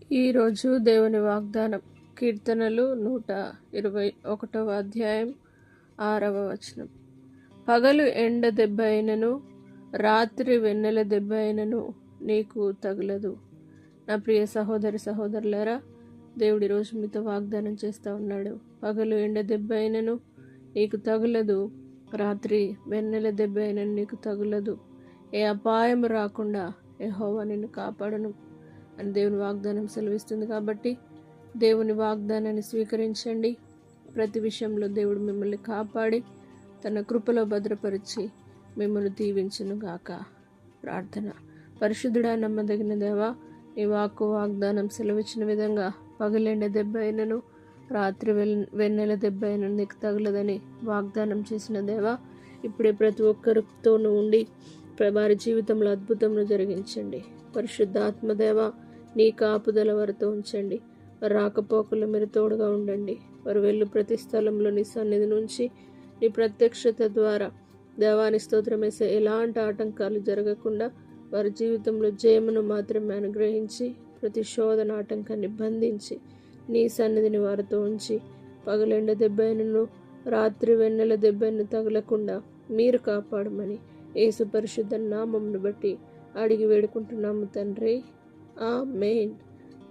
ఈరోజు దేవుని వాగ్దానం కీర్తనలు 121 అధ్యాయం 6వ వచనం. పగలు ఎండ దెబ్బ అయినను రాత్రి వెన్నెల దెబ్బ అయినను నీకు తగులదు. నా ప్రియ సహోదరి సహోదరులారా, దేవుడి రోజు మీతో వాగ్దానం చేస్తూ ఉన్నాడు. పగలు ఎండ దెబ్బ అయినను నీకు తగులదు, రాత్రి వెన్నెల దెబ్బ అయినను నీకు తగులదు. ఏ అపాయం రాకుండా యెహోవా నిన్ను కాపాడును అని దేవుని వాగ్దానం సెలవిస్తుంది. కాబట్టి దేవుని వాగ్దానాన్ని స్వీకరించండి. ప్రతి విషయంలో దేవుడు మిమ్మల్ని కాపాడి తన కృపలో భద్రపరిచి మిమ్మల్ని దీవించును గాక. ప్రార్థన. పరిశుద్ధుడా, నమ్మదగిన దేవా, నీ వాక్కు వాగ్దానం సెలవిచ్చిన విధంగా పగలెండ దెబ్బ అయినను రాత్రి వెన్నెల దెబ్బ అయినను నీకు తగలదని వాగ్దానం చేసిన దేవా, ఇప్పుడే ప్రతి ఒక్కరితోనూ ఉండి వారి జీవితంలో అద్భుతంను జరిగించండి. పరిశుద్ధాత్మదేవ, నీ కాపుదల వారితో ఉంచండి. వారి రాకపోకలు మీరు తోడుగా ఉండండి. వారు వెళ్ళు ప్రతి స్థలంలో నీ సన్నిధి నుంచి నీ ప్రత్యక్షత ద్వారా దేవాని స్తోత్రమేసే ఎలాంటి ఆటంకాలు జరగకుండా వారి జీవితంలో జయమును మాత్రమే అనుగ్రహించి ప్రతి శోధన ఆటంకాన్ని బంధించి నీ సన్నిధిని వారితో ఉంచి పగలెండ దెబ్బైనను రాత్రి వెన్నెల దెబ్బను తగలకుండా మీరు కాపాడమని యేసు పరిశుద్ధ నామమును బట్టి అడిగి వేడుకుంటున్నాము తండ్రి. ఆమేన్.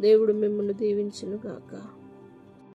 దేవుడు మిమ్మల్ని దీవించును గాక.